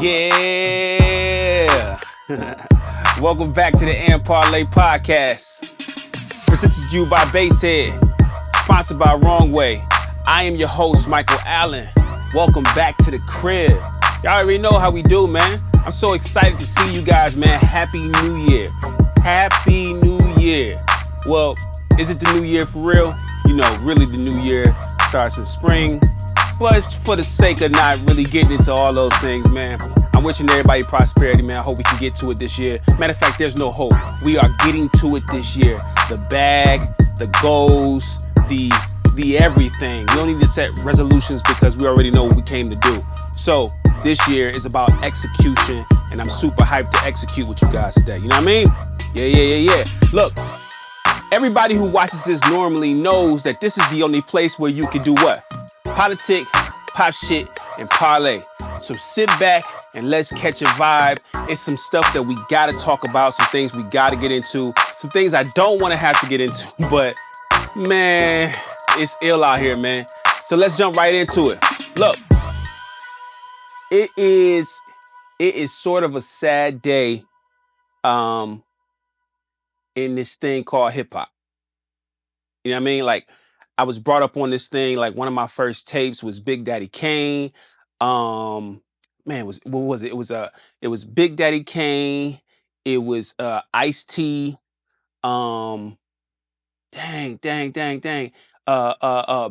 Yeah. Welcome back to the AndParlay Podcast. Presented to you by Basehead. Sponsored by Wrong Way. I am your host, Michael Allen. Welcome back to the crib. Y'all already know how we do, man. I'm so excited to see you guys, man. Happy New Year. Happy New Year. Well, is it the new year for real? You know, really the new year starts in spring. But for the sake of not really getting into all those things, man, I'm wishing everybody prosperity, man. I hope we can get to it this year. Matter of fact, there's no hope. We are getting to it this year. The bag, the goals, the everything. We don't need to set resolutions because we already know what we came to do. So this year is about execution, and I'm super hyped to execute with you guys today. You know what I mean? Yeah. Look, everybody who watches this normally knows that this is the only place where you can do what? Politic, pop shit, and parlay. So sit back and let's catch a vibe. It's some stuff that we gotta talk about, some things we gotta get into, some things I don't want to have to get into, but man, it's ill out here, man. So let's jump right into it. Look, it is sort of a sad day in this thing called hip hop. You know what I mean? Like, I was brought up on this thing. Like, one of my first tapes was Big Daddy Kane. What was it? It was Big Daddy Kane. It was Ice-T.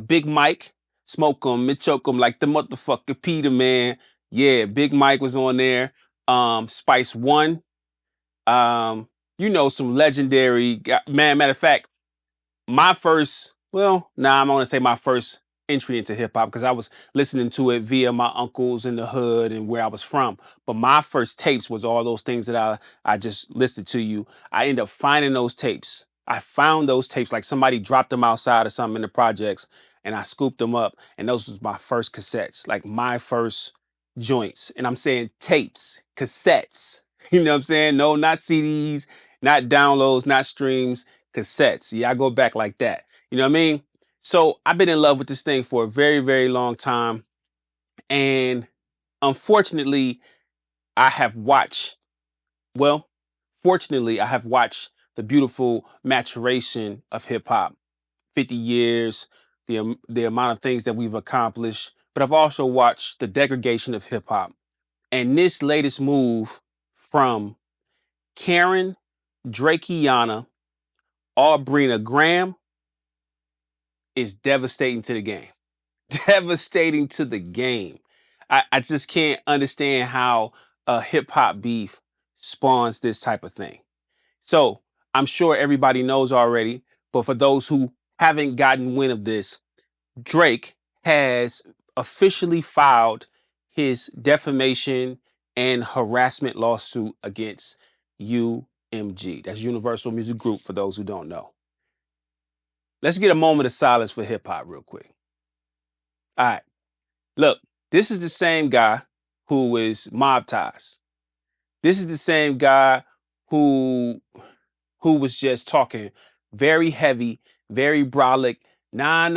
Big Mike. Smoke 'em and choke 'em like the motherfucker Peter, man. Yeah, Big Mike was on there. Spice One. Some legendary man. Matter of fact, my first entry into hip hop, because I was listening to it via my uncles in the hood and where I was from. But my first tapes was all those things that I just listed to you. I ended up finding those tapes. I found those tapes, like somebody dropped them outside or something in the projects, and I scooped them up. And those was my first cassettes, like my first joints. And I'm saying tapes, cassettes. You know what I'm saying? No, not CDs, not downloads, not streams, cassettes. Yeah, I go back like that. You know what I mean? So I've been in love with this thing for a very, very long time. And unfortunately, fortunately, I have watched the beautiful maturation of hip hop. 50 years, the amount of things that we've accomplished. But I've also watched the degradation of hip hop. And this latest move from Karen Drakeana Aubrina Graham is devastating to the game. Devastating to the game. I just can't understand how a hip hop beef spawns this type of thing. So I'm sure everybody knows already, but for those who haven't gotten wind of this, Drake has officially filed his defamation and harassment lawsuit against UMG. That's Universal Music Group, for those who don't know. Let's get a moment of silence for hip hop real quick. All right. Look, this is the same guy who is Mob Ties. This is the same guy who was just talking very heavy, very brolic. Nah,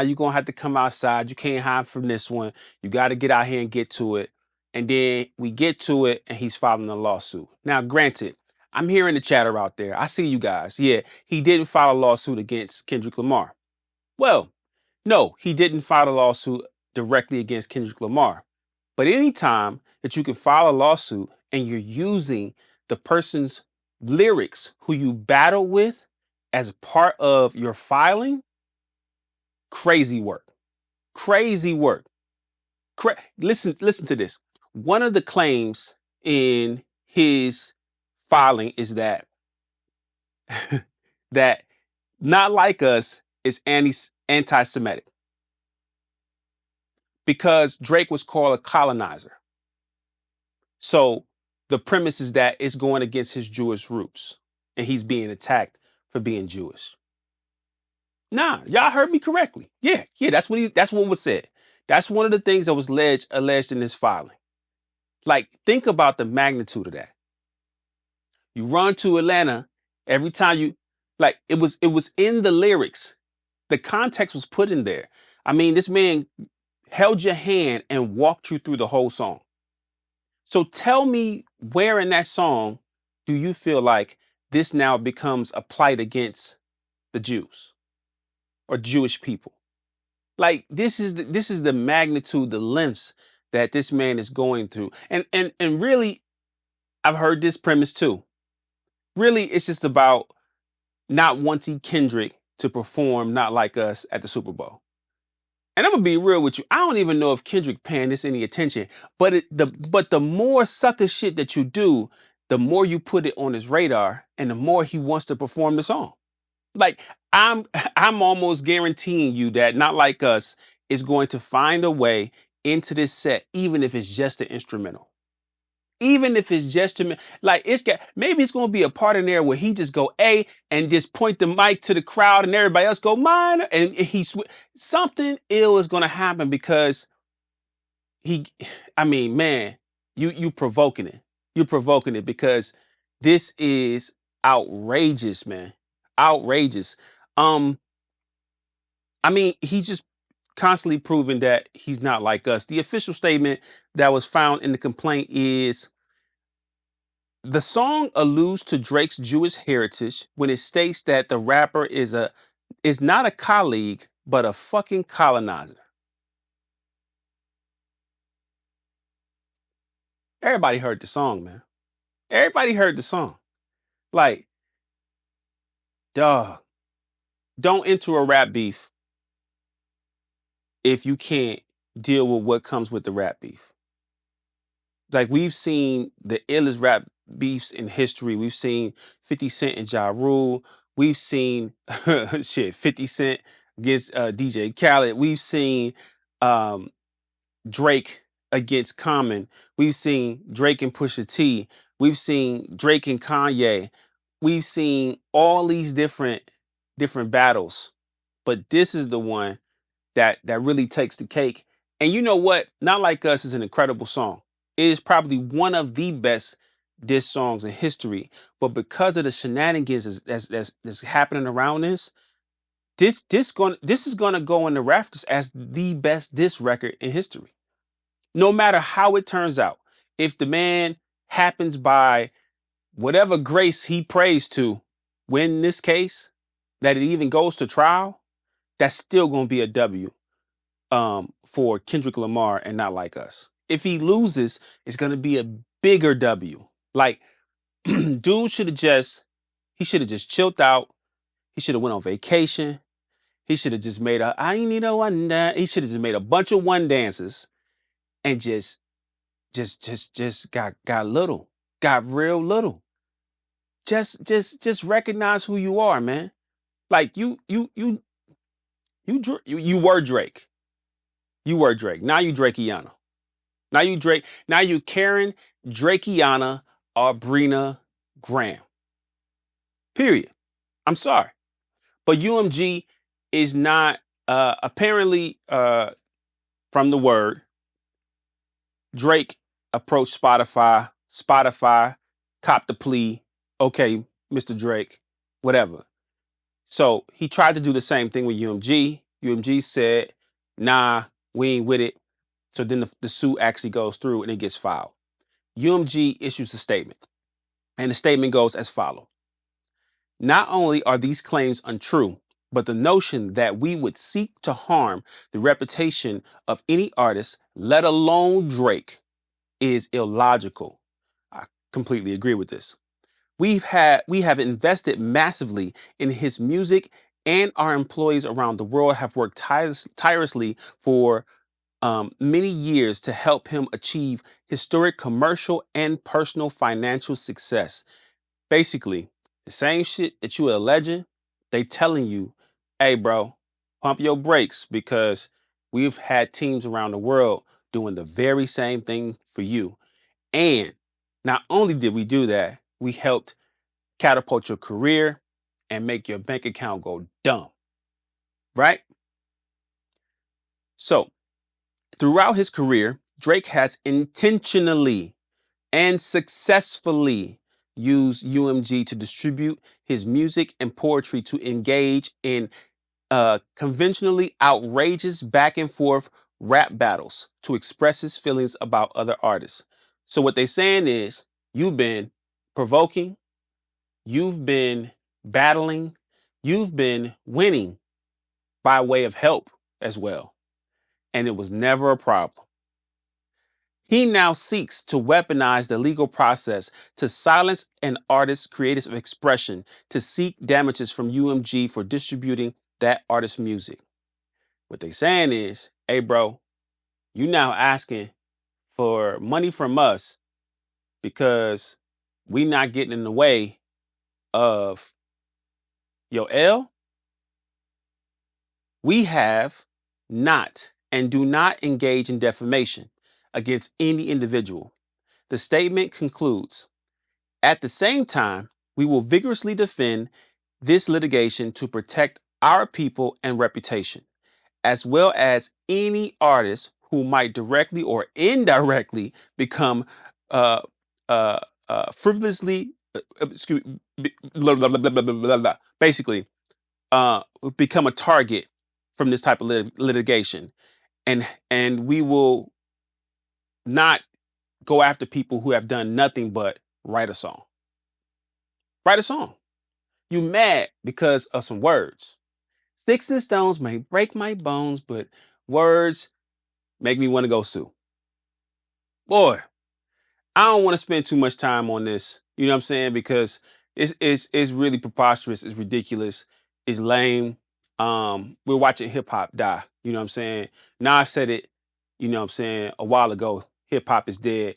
you're going to have to come outside. You can't hide from this one. You got to get out here and get to it. And then we get to it, and he's filing a lawsuit. Now, granted, I'm hearing the chatter out there. I see you guys. Yeah, he didn't file a lawsuit against Kendrick Lamar. Well, no, he didn't file a lawsuit directly against Kendrick Lamar. But anytime that you can file a lawsuit and you're using the person's lyrics who you battle with as part of your filing, crazy work. Crazy work. Listen to this. One of the claims in his filing is that that Not Like Us is anti-Semitic because Drake was called a colonizer. So the premise is that it's going against his Jewish roots and he's being attacked for being Jewish. Nah, y'all heard me correctly. Yeah, that's what was said. That's one of the things that was alleged in this filing. Like, think about the magnitude of that. You run to Atlanta every time it was in the lyrics. The context was put in there. I mean, this man held your hand and walked you through the whole song. So tell me, where in that song do you feel like this now becomes a plight against the Jews or Jewish people? Like, this is the magnitude, the lengths that this man is going through. And really, I've heard this premise too. Really, it's just about not wanting Kendrick to perform Not Like Us at the Super Bowl. And I'm gonna be real with you. I don't even know if Kendrick paying this any attention. But the more sucker shit that you do, the more you put it on his radar, and the more he wants to perform the song. Like, I'm I'm almost guaranteeing you that Not Like Us is going to find a way into this set, even if it's just an instrumental. Even if it's just like, it's got, maybe it's gonna be a part in there where he just go A and just point the mic to the crowd and everybody else go mine, and something ill is gonna happen because he, I mean, man, you provoking it. You're provoking it because this is outrageous, man. Outrageous. Um, I mean, he's just constantly proving that he's not like us. The official statement that was found in the complaint is: the song alludes to Drake's Jewish heritage when it states that the rapper is not a colleague, but a fucking colonizer. Everybody heard the song, man. Everybody heard the song. Like, dog, don't enter a rap beef if you can't deal with what comes with the rap beef. Like, we've seen the illest rap beefs in history. We've seen 50 Cent and Ja Rule. We've seen 50 Cent against DJ Khaled. We've seen um, Drake against Common. We've seen Drake and Pusha T. We've seen Drake and Kanye. We've seen all these different battles. But this is the one that really takes the cake. And you know what? Not Like Us is an incredible song. It is probably one of the best diss songs in history. But because of the shenanigans that's happening around this is gonna go in the rafters as the best diss record in history. No matter how it turns out, if the man happens by whatever grace he prays to win this case, that it even goes to trial, that's still gonna be a W for Kendrick Lamar and Not Like Us. If he loses, it's gonna be a bigger W. Like, dude he should have just chilled out. He should have went on vacation. He should have just made I need a one dance. He should have just made a bunch of one dances and just got little, got real little. Just recognize who you are, man. Like, you were Drake. You were Drake. Now you Drakeana. Now you Drake. Now you Karen Drakeana Arbrina Graham. Period. I'm sorry, but UMG is not apparently from the word. Drake approached Spotify. Spotify copped the plea. Okay, Mr. Drake, whatever. So he tried to do the same thing with UMG. UMG said, nah, we ain't with it. So then the suit actually goes through and it gets filed. UMG issues a statement. And the statement goes as follows: not only are these claims untrue, but the notion that we would seek to harm the reputation of any artist, let alone Drake, is illogical. I completely agree with this. We have invested massively in his music, and our employees around the world have worked tirelessly for many years to help him achieve historic commercial and personal financial success. Basically, the same shit that you are alleging, they telling you, hey, bro, pump your brakes, because we've had teams around the world doing the very same thing for you. And not only did we do that, we helped catapult your career and make your bank account go dumb. Right? So, throughout his career, Drake has intentionally and successfully used UMG to distribute his music and poetry to engage in conventionally outrageous back and forth rap battles to express his feelings about other artists. So what they're saying is you've been provoking, you've been battling, you've been winning by way of help as well. And it was never a problem. He now seeks to weaponize the legal process to silence an artist's creative expression, to seek damages from UMG for distributing that artist's music. What they saying is, hey, bro, you now asking for money from us because we not getting in the way of your L. We have not and do not engage in defamation against any individual. The statement concludes, at the same time, we will vigorously defend this litigation to protect our people and reputation, as well as any artist who might directly or indirectly become uh, frivolously, excuse, blah, blah, blah, blah, blah, blah, blah, basically, uh, become a target from this type of litigation, and we will not go after people who have done nothing but write a song. Write a song. You mad because of some words. Sticks and stones may break my bones, but words make me want to go sue. Boy, I don't want to spend too much time on this. You know what I'm saying? Because it's really preposterous. It's ridiculous. It's lame. We're watching hip hop die. You know what I'm saying? Nas said it, you know what I'm saying, a while ago. Hip hop is dead.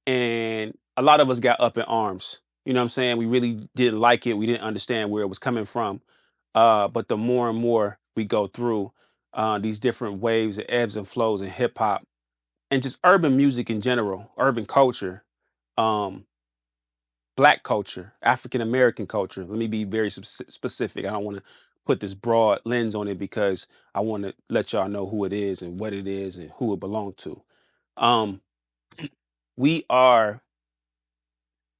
And a lot of us got up in arms. You know what I'm saying? We really didn't like it. We didn't understand where it was coming from. But the more and more we go through these different waves and ebbs and flows in hip hop and just urban music in general, urban culture, um, Black culture, African American culture. Let me be very specific. I don't want to put this broad lens on it because I want to let y'all know who it is and what it is and who it belongs to. Um, we are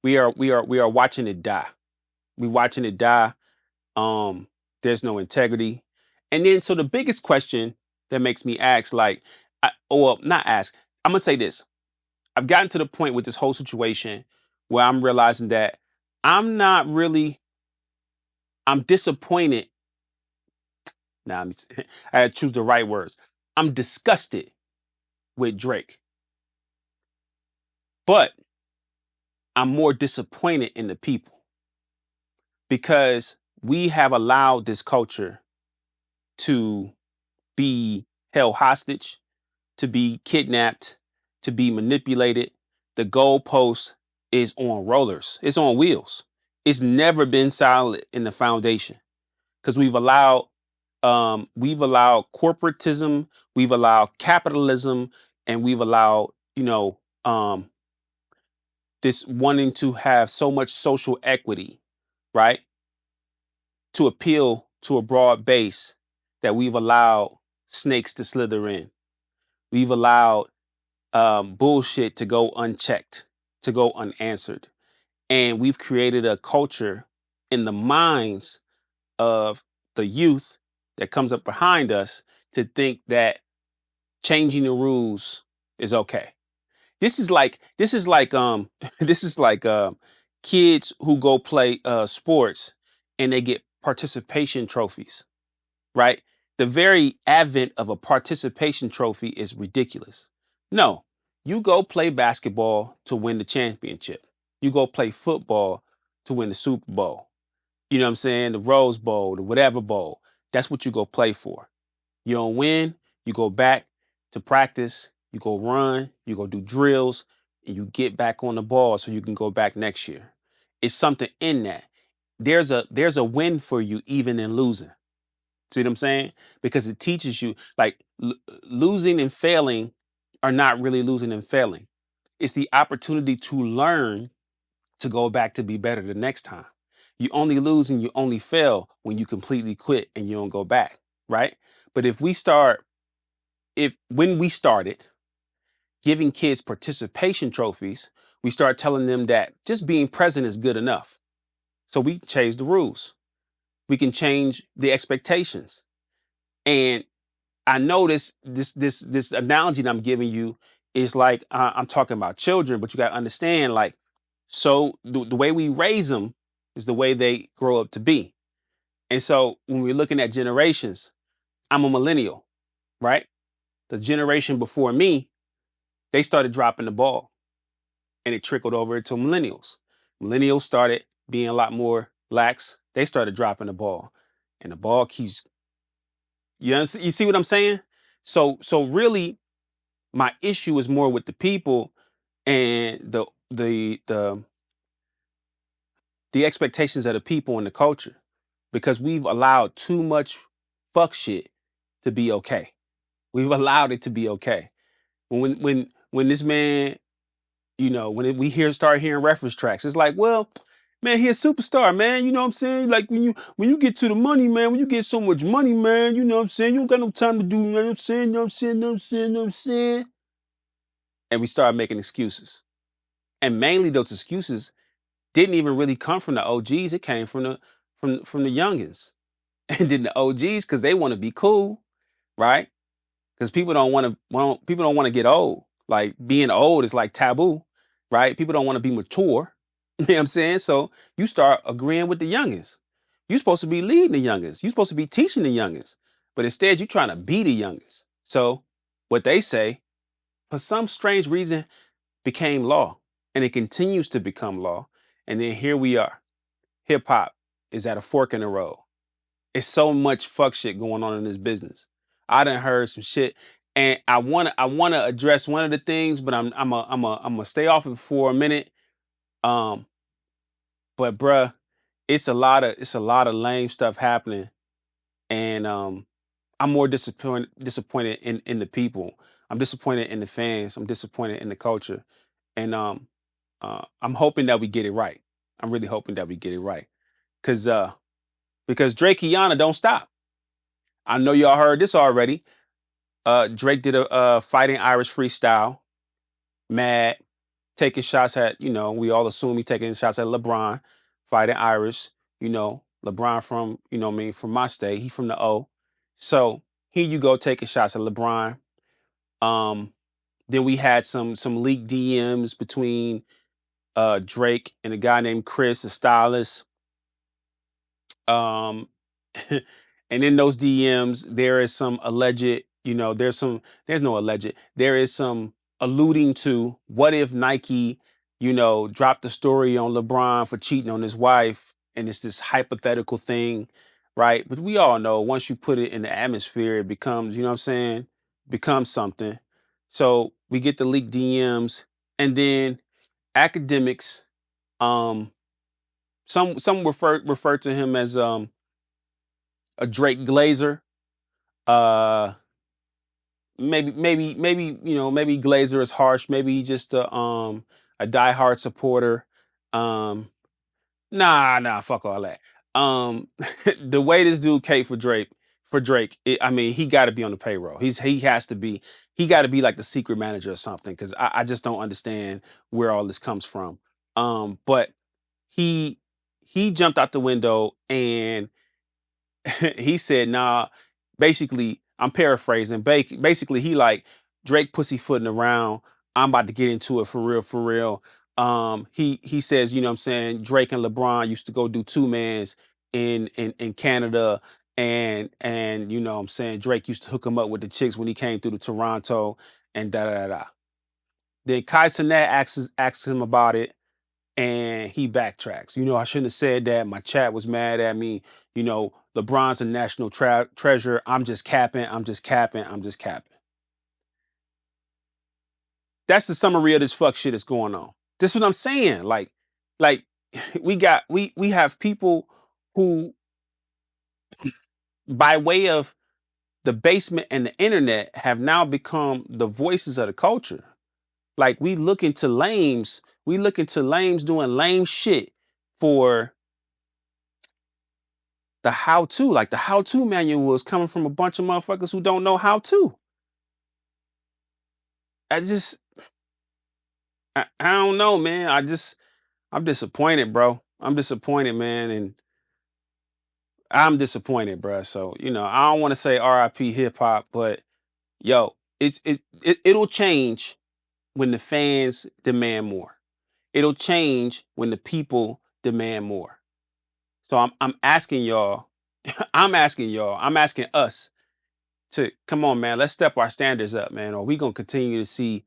we are watching it die. We watching it die. There's no integrity. And then so the biggest question that makes me ask, like, or not ask, I'm gonna say this. I've gotten to the point with this whole situation where I'm realizing that I'm not really, I'm disappointed. Now, I had to choose the right words. I'm disgusted with Drake, but I'm more disappointed in the people because we have allowed this culture to be held hostage, to be kidnapped, to be manipulated. The goalpost is on rollers. It's on wheels. It's never been solid in the foundation because we've allowed corporatism, we've allowed capitalism, and we've allowed, this wanting to have so much social equity, right? To appeal to a broad base that we've allowed snakes to slither in. We've allowed bullshit to go unchecked, to go unanswered. And we've created a culture in the minds of the youth that comes up behind us to think that changing the rules is okay. This is like this is like kids who go play sports and they get participation trophies, right? The very advent of a participation trophy is ridiculous. No, you go play basketball to win the championship. You go play football to win the Super Bowl. You know what I'm saying? The Rose Bowl, the whatever bowl. That's what you go play for. You don't win, you go back to practice, you go run, you go do drills, and you get back on the ball so you can go back next year. It's something in that. There's a win for you even in losing. See what I'm saying? Because it teaches you, like, losing and failing are not really losing and failing. It's the opportunity to learn to go back to be better the next time. You only lose and you only fail when you completely quit and you don't go back, right? But when we started giving kids participation trophies, we start telling them that just being present is good enough. So we change the rules. We can change the expectations. And I know this analogy that I'm giving you it's like I'm talking about children, but you got to understand, like, so the way we raise them is the way they grow up to be. And so when we're looking at generations, I'm a millennial, right? The generation before me, they started dropping the ball and it trickled over to millennials. Millennials started being a lot more lax. They started dropping the ball and the ball keeps, you see what I'm saying? So really my issue is more with the people and the expectations of the people and the culture, because we've allowed too much fuck shit to be okay. We've allowed it to be okay. When this man, we start hearing reference tracks, it's like, well, man, he a superstar, man. You know what I'm saying? Like when you get to the money, man, when you get so much money, man, you know what I'm saying? You don't got no time to do, you know what I'm saying? You know what I'm saying? You know what I'm saying? You know what I'm saying? And we start making excuses. And mainly those excuses didn't even really come from the OGs. It came from the youngins. And then the OGs, because they want to be cool, right? Because people don't want to get old. Like being old is like taboo, right? People don't want to be mature. You know what I'm saying? So you start agreeing with the youngins. You're supposed to be leading the youngins. You're supposed to be teaching the youngins. But instead you're trying to be the youngins. So what they say, for some strange reason, became law. And it continues to become law. And then here we are. Hip hop is at a fork in the road. It's so much fuck shit going on in this business. I done heard some shit, and I wanna address one of the things, but I'm a stay off it for a minute. Um, but bruh, it's a lot of lame stuff happening, and I'm more disappointed in the people. I'm disappointed in the fans. I'm disappointed in the culture, and I'm hoping that we get it right. I'm really hoping that we get it right, cause because Drake Kiana don't stop. I know y'all heard this already. Drake did a fighting Irish freestyle, mad, taking shots at, we all assume he's taking shots at LeBron, fighting Irish, LeBron from, what I mean, from my state. He from the O. So here you go taking shots at LeBron. Um, then we had some leaked DMs between Drake and a guy named Chris, a stylist. Um, and in those DMs, there is some alleged, there's no alleged, there is some alluding to what if Nike, dropped the story on LeBron for cheating on his wife, and it's this hypothetical thing, right? But we all know once you put it in the atmosphere, it becomes, you know what I'm saying, becomes something. So we get the leaked DMs, and then academics, um, some refer to him as a Drake Glazer. Uh, maybe Glazer is harsh. Maybe he just a diehard supporter. Um, nah, fuck all that. The way this dude Kate for Drake, I mean, he got to be on the payroll. He has to be. He got to be like the secret manager or something, because I just don't understand where all this comes from. But he he jumped out the window and he said, nah, basically, I'm paraphrasing. Basically, he like Drake pussyfooting around. I'm about to get into it for real, for real. He says, you know what I'm saying, Drake and LeBron used to go do two mans in Canada. And you know what I'm saying, Drake used to hook him up with the chicks when he came through to Toronto and da da da da. Then Kai Cenat asks him about it, and he backtracks. I shouldn't have said that. My chat was mad at me. LeBron's a national treasure. I'm just capping. I'm just capping. I'm just capping. That's the summary of this fuck shit that's going on. This is what I'm saying. Like we have people who, by way of the basement and the internet, have now become the voices of the culture. Like we look into lames doing lame shit for the how to. Like the how to manual is coming from a bunch of motherfuckers who don't know how to. I just, I don't know, man. I'm disappointed, bro. I'm disappointed, man. And I'm disappointed, bro. So, I don't want to say RIP hip hop, but yo, it'll change. when the fans demand more. It'll change when the people demand more. So I'm asking y'all, I'm asking us to come on, man. Let's step our standards up, man. Or we gonna continue to see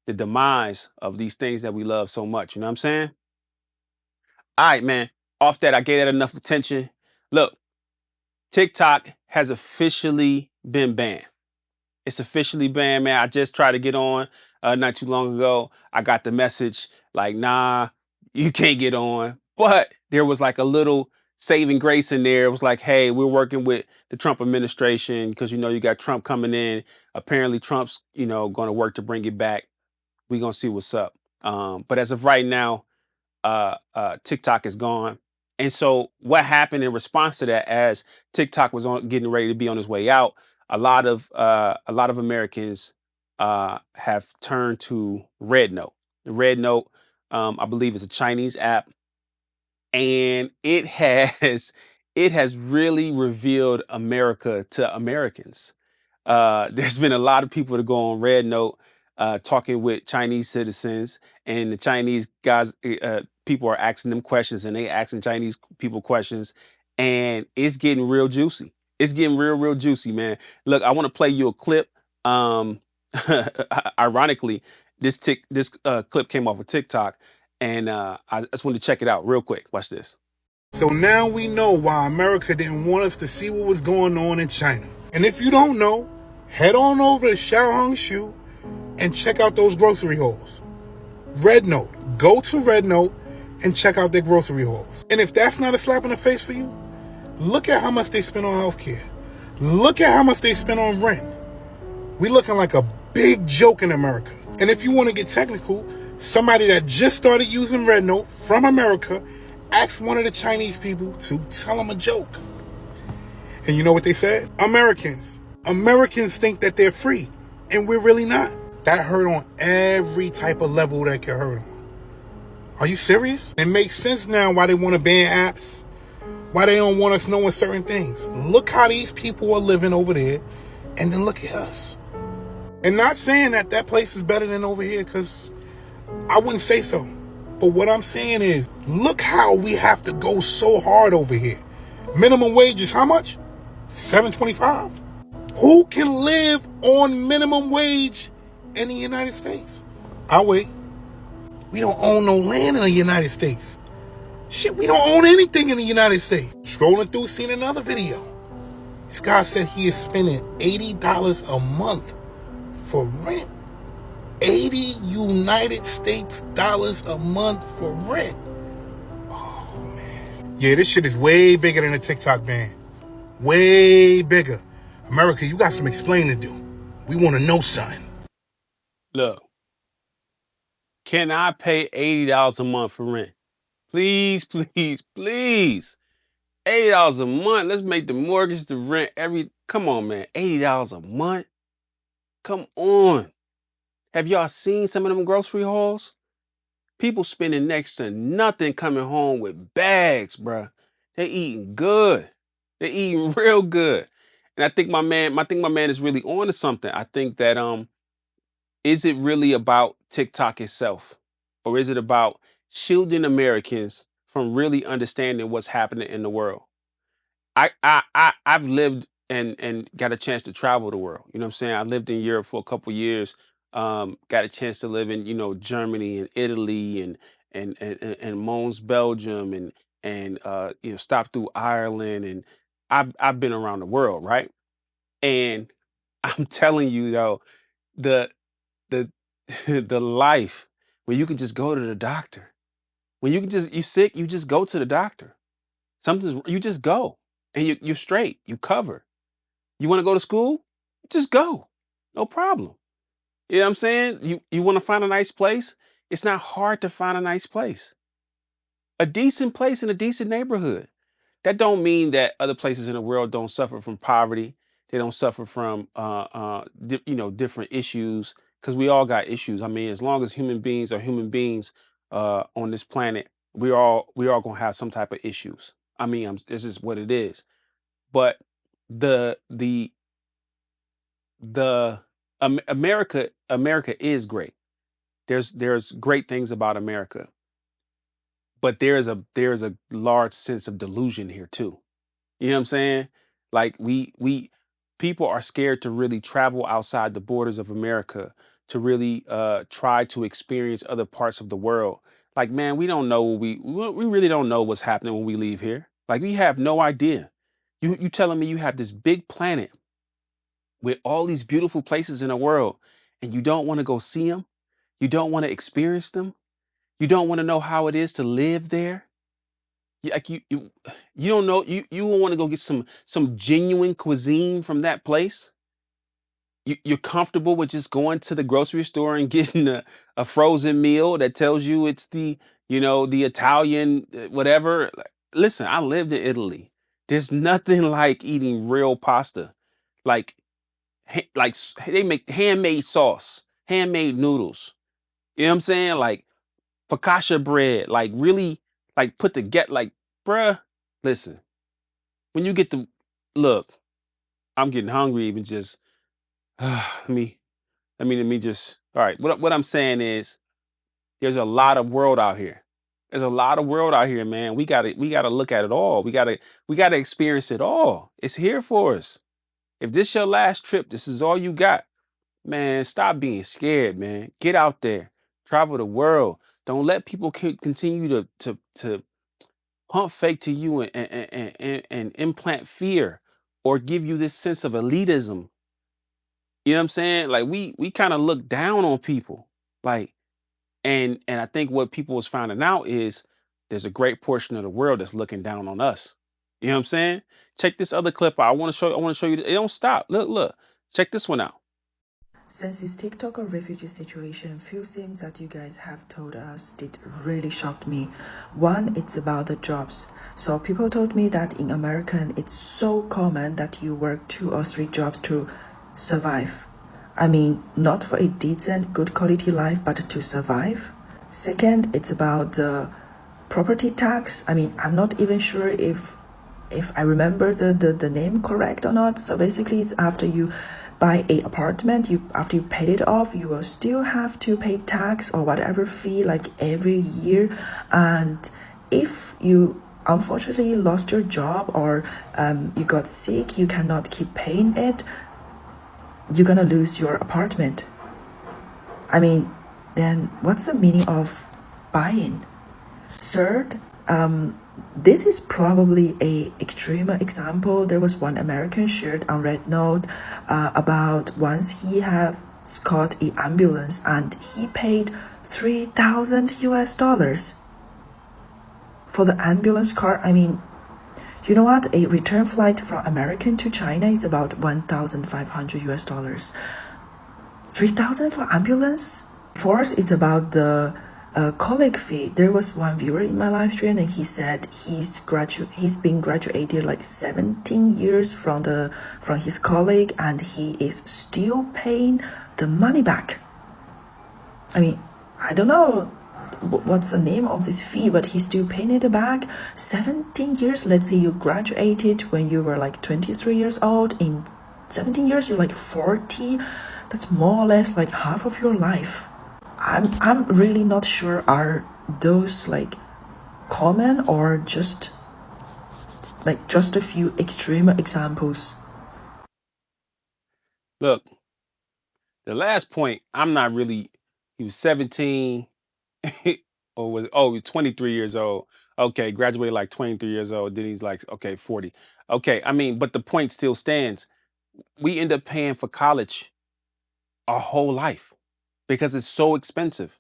the demise of these things that we love so much. You know what I'm saying? All right, man. Off that, I gave that enough attention. Look, TikTok has officially been banned. It's officially banned, man. I just tried to get on not too long ago. I got the message like, nah, you can't get on. But there was like a little saving grace in there. It was like, hey, we're working with the Trump administration because, you got Trump coming in. Apparently Trump's, going to work to bring it back. We're going to see what's up. But as of right now, TikTok is gone. And so what happened in response to that, as TikTok was getting ready to be on his way out, a lot of Americans have turned to Rednote. Rednote, I believe, is a Chinese app, and it has really revealed America to Americans. There's been a lot of people that go on Rednote talking with Chinese citizens, and the Chinese guys, people are asking them questions, and they asking Chinese people questions, and it's getting real juicy. It's getting real juicy, man. Look, I want to play you a clip. Um, Ironically, this clip came off of TikTok, and I just wanted to check it out real quick. Watch this. So now we know why America didn't want us to see what was going on in China. And if you don't know, head on over to Xiaohongshu and check out those grocery hauls. Rednote. Go to Rednote and check out their grocery hauls. And if that's not a slap in the face for you, look at how much they spend on healthcare. Look at how much they spend on rent. We looking like a big joke in America. And if you want to get technical, somebody that just started using Rednote from America asked one of the Chinese people to tell them a joke. And you know what they said? Americans think that they're free, and we're really not. That hurt on every type of level that can hurt on. Are you serious? It makes sense now why they want to ban apps, why they don't want us knowing certain things. Look how these people are living over there, and then look at us. And not saying that place is better than over here, because I wouldn't say so. But what I'm saying is, look how we have to go so hard over here. Minimum wage is how much? $7.25. Who can live on minimum wage in the United States? I'll wait. We don't own no land in the United States. Shit, we don't own anything in the United States. Scrolling through, seeing another video. This guy said he is spending $80 a month for rent. 80 United States dollars a month for rent. Oh, man. Yeah, this shit is way bigger than a TikTok ban. Way bigger. America, you got some explaining to do. We want to know something. Look, can I pay $80 a month for rent? Please, please, please. $80 a month. Let's make the mortgage, the rent, come on, man. $80 a month? Come on. Have y'all seen some of them grocery hauls? People spending next to nothing coming home with bags, bruh. They eating good. They eating real good. And I think my man is really on to something. I think that is it really about TikTok itself? Or is it about shielding Americans from really understanding what's happening in the world? I've lived and got a chance to travel the world. You know what I'm saying? I lived in Europe for a couple years. Got a chance to live in, Germany and Italy and Mons, Belgium, and stopped through Ireland, and I've been around the world, right? And I'm telling you though, the the the life where you can just go to the doctor. When you sick, you just go to the doctor. You just go and you're straight. You cover. You want to go to school? Just go. No problem. You know what I'm saying? You want to find a nice place? It's not hard to find a nice place. A decent place in a decent neighborhood. That don't mean that other places in the world don't suffer from poverty. They don't suffer from different issues, because we all got issues. I mean, as long as human beings are human beings on this planet, we all gonna have some type of issues. I mean, this is what it is. But the the the America is great. there's great things about America, but there's a large sense of delusion here too. You know what I'm saying? Like we people are scared to really travel outside the borders of America to really try to experience other parts of the world. Like, man, we don't know we really don't know what's happening when we leave here. Like, we have no idea. You telling me you have this big planet with all these beautiful places in the world, and you don't want to go see them? You don't want to experience them? You don't want to know how it is to live there? Like, you don't know, you want to go get some genuine cuisine from that place? You're comfortable with just going to the grocery store and getting a frozen meal that tells you it's the Italian whatever. Like, listen, I lived in Italy. There's nothing like eating real pasta. Like, they make handmade sauce, handmade noodles. You know what I'm saying? Like focaccia bread, like really, like put to get, like, bruh, listen, when you get to look, I'm getting hungry even just, let me just, all right, what I'm saying is there's a lot of world out here. There's a lot of world out here, man. We gotta look at it all. We gotta experience it all. It's here for us. If this your last trip, this is all you got. Man, stop being scared, man. Get out there. Travel the world. Don't let people continue to pump fake to you and implant fear or give you this sense of elitism. You know what I'm saying? Like, we kind of look down on people. Like, and I think what people is finding out is there's a great portion of the world that's looking down on us. You know what I'm saying? Check this other clip out. I want to show you. It don't stop. Look. Check this one out. Since this TikTok or refugee situation, few things that you guys have told us did really shocked me. One, it's about the jobs. So people told me that in American, it's so common that you work 2 or 3 jobs to survive. I mean, not for a decent, good quality life, but to survive. Second, it's about the property tax. I mean, I'm not even sure if I remember the name correct or not. So basically, it's after you buy a apartment, after you paid it off, you will still have to pay tax or whatever fee like every year. And if you unfortunately lost your job or you got sick, you cannot keep paying it, you're gonna lose your apartment. I mean, then what's the meaning of buying? Third, this is probably a extreme example. There was one American shared on Rednote about once he have caught an ambulance and he paid 3,000 US dollars for the ambulance car. I mean, you know what? A return flight from American to China is about 1,500 US dollars. 3,000 for ambulance? Fourth is about the colleague fee. There was one viewer in my live stream and he said he's been graduated like 17 years from his colleague and he is still paying the money back. I mean, I don't know what's the name of this fee, but he's still paying it back. 17 years. Let's say you graduated when you were like 23 years old. In 17 years, you're like 40. That's more or less like half of your life. I'm really not sure, are those like common or just a few extreme examples? Look, the last point, I'm not really, he was 17 he was 23 years old. Okay, graduated like 23 years old. Then he's like, okay, 40. Okay, I mean, but the point still stands. We end up paying for college our whole life because it's so expensive.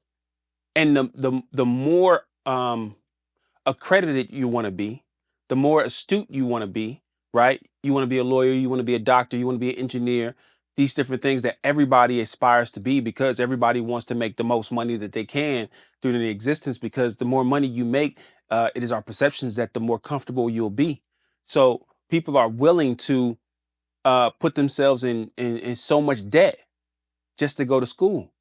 And the more accredited you want to be, the more astute you want to be, right? You want to be a lawyer, you want to be a doctor, you want to be an engineer, these different things that everybody aspires to be because everybody wants to make the most money that they can through their existence, because the more money you make, it is our perceptions that the more comfortable you'll be. So people are willing to put themselves in so much debt just to go to school,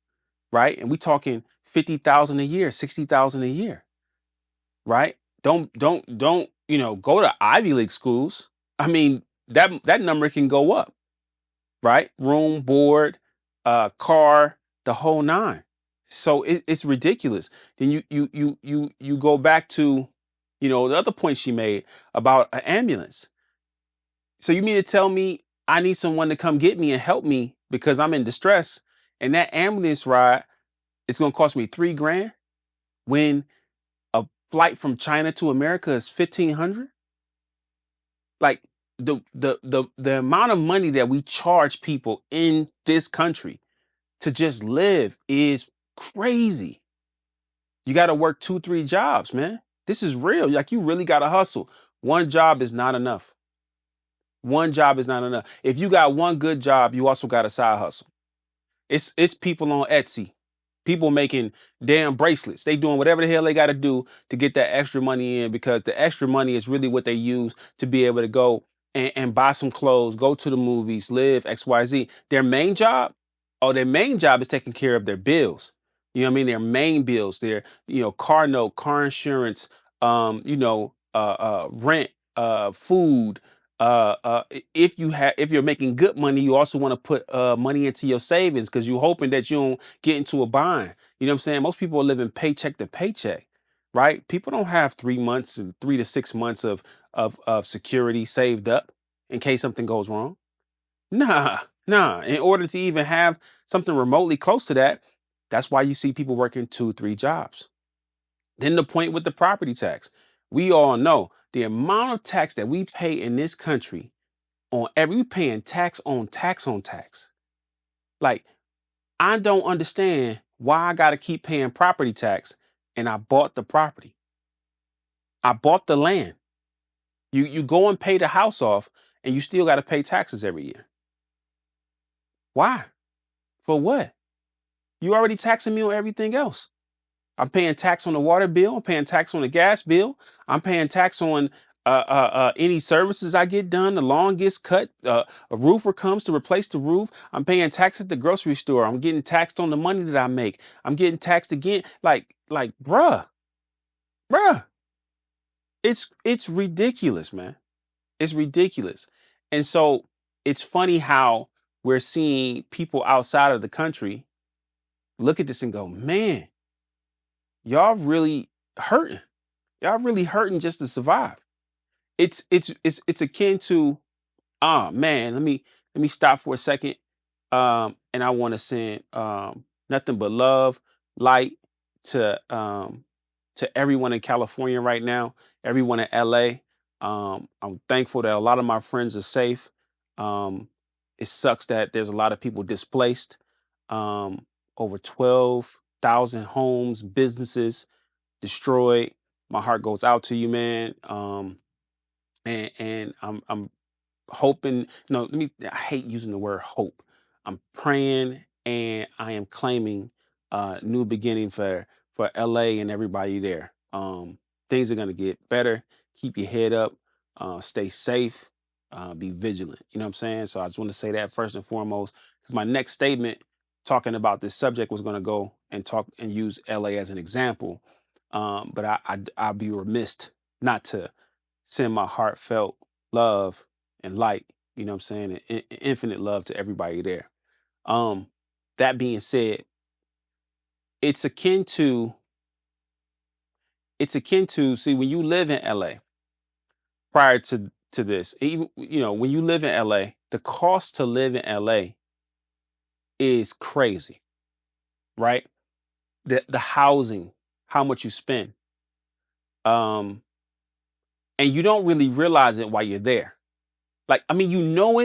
right? And we talking 50,000 a year, 60,000 a year, right? Don't go to Ivy League schools. I mean, that number can go up, right? Room, board, car, the whole nine. So it's ridiculous. Then you go back to, the other point she made about an ambulance. So you mean to tell me I need someone to come get me and help me because I'm in distress, and that ambulance ride is going to cost me 3 grand when a flight from China to America is 1,500? Like the amount of money that we charge people in this country to just live is crazy. You got to work 2, 3 jobs, man. This is real. Like, you really got to hustle. One job is not enough. One job is not enough. If you got one good job, you also got a side hustle. It's people on Etsy, people making damn bracelets. They doing whatever the hell they got to do to get that extra money in, because the extra money is really what they use to be able to go and buy some clothes, go to the movies, live XYZ. Their main job is taking care of their bills. You know what I mean? Their main bills, their, car note, car insurance, rent, food. If you're making good money, you also want to put money into your savings, because you're hoping that you don't get into a bind. You know what I'm saying? Most people are living paycheck to paycheck, right? People don't have 3 months and 3 to 6 months of security saved up in case something goes wrong. Nah, nah. In order to even have something remotely close to that, that's why you see people working 2, 3 jobs. Then the point with the property tax. We all know the amount of tax that we pay in this country we paying tax on tax on tax. Like, I don't understand why I got to keep paying property tax, and I bought the property. I bought the land. You go and pay the house off, and you still got to pay taxes every year. Why? For what? You already taxing me on everything else. I'm paying tax on the water bill. I'm paying tax on the gas bill. I'm paying tax on any services I get done. The lawn gets cut. A roofer comes to replace the roof. I'm paying tax at the grocery store. I'm getting taxed on the money that I make. I'm getting taxed again. Like, bruh. It's ridiculous, man. It's ridiculous. And so it's funny how we're seeing people outside of the country look at this and go, man, y'all really hurting. Y'all really hurting just to survive. It's akin to, man, let me stop for a second. And I want to send nothing but love, light to everyone in California right now, everyone in LA. I'm thankful that a lot of my friends are safe. It sucks that there's a lot of people displaced. Over 12,000 homes, businesses destroyed. My heart goes out to you, man. And I'm hoping. No, I hate using the word hope. I'm praying and I am claiming new beginning for LA and everybody there. Things are gonna get better. Keep your head up. Stay safe. Be vigilant. You know what I'm saying? So I just want to say that first and foremost, because my next statement talking about this subject was going to go and talk and use LA as an example. But I'll be remiss not to send my heartfelt love and light, you know what I'm saying, and infinite love to everybody there. That being said, it's akin to see, when you live in LA prior to this, even when you live in LA, the cost to live in LA is crazy, right? The housing, how much you spend. And you don't really realize it while you're there. Like, I mean, you know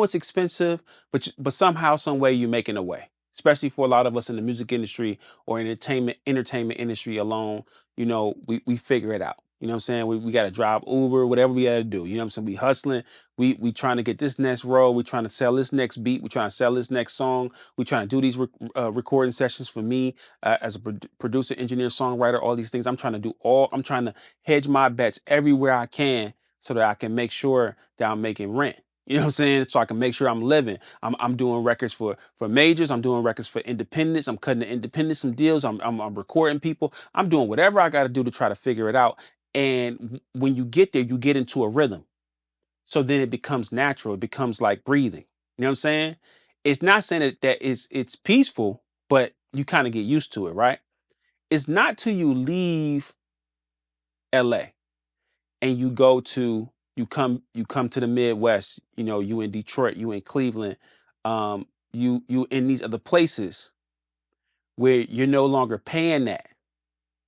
it's expensive, but somehow, some way you're making a way. Especially for a lot of us in the music industry or entertainment industry alone, we figure it out. You know what I'm saying? We got to drive Uber, whatever we got to do. You know what I'm saying? We hustling. We trying to get this next role. We trying to sell this next beat. We trying to sell this next song. We trying to do these recording sessions for me as a producer, engineer, songwriter. All these things. I'm trying to hedge my bets everywhere I can so that I can make sure that I'm making rent. You know what I'm saying? So I can make sure I'm living. I'm doing records for majors. I'm doing records for independents. I'm cutting the independents some deals. I'm recording people. I'm doing whatever I got to do to try to figure it out. And when you get there, you get into a rhythm. So then it becomes natural. It becomes like breathing. You know what I'm saying? It's not saying that it's peaceful, but you kind of get used to it, right? It's not till you leave LA and you come to the Midwest, you in Detroit, you in Cleveland, you in these other places where you're no longer paying that,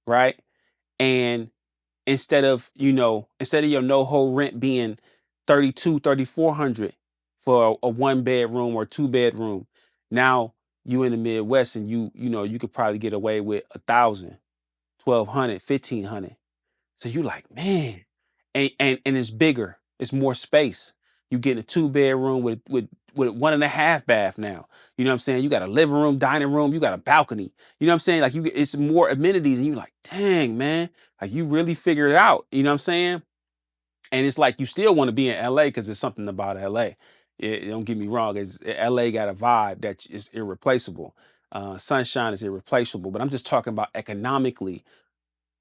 right? And instead of your no whole rent being 3,400 for a one bedroom or two bedroom, now you in the Midwest and you could probably get away with 1,000, 1,200, 1,500. So you like, man, and it's bigger, it's more space. You get a two bedroom with 1.5 bath now. You know what I'm saying? You got a living room, dining room, you got a balcony. You know what I'm saying? Like it's more amenities, and you like, dang, man, like you really figured it out. You know what I'm saying? And it's like you still want to be in LA because there's something about LA. Don't get me wrong, LA got a vibe that is irreplaceable. Sunshine is irreplaceable, but I'm just talking about economically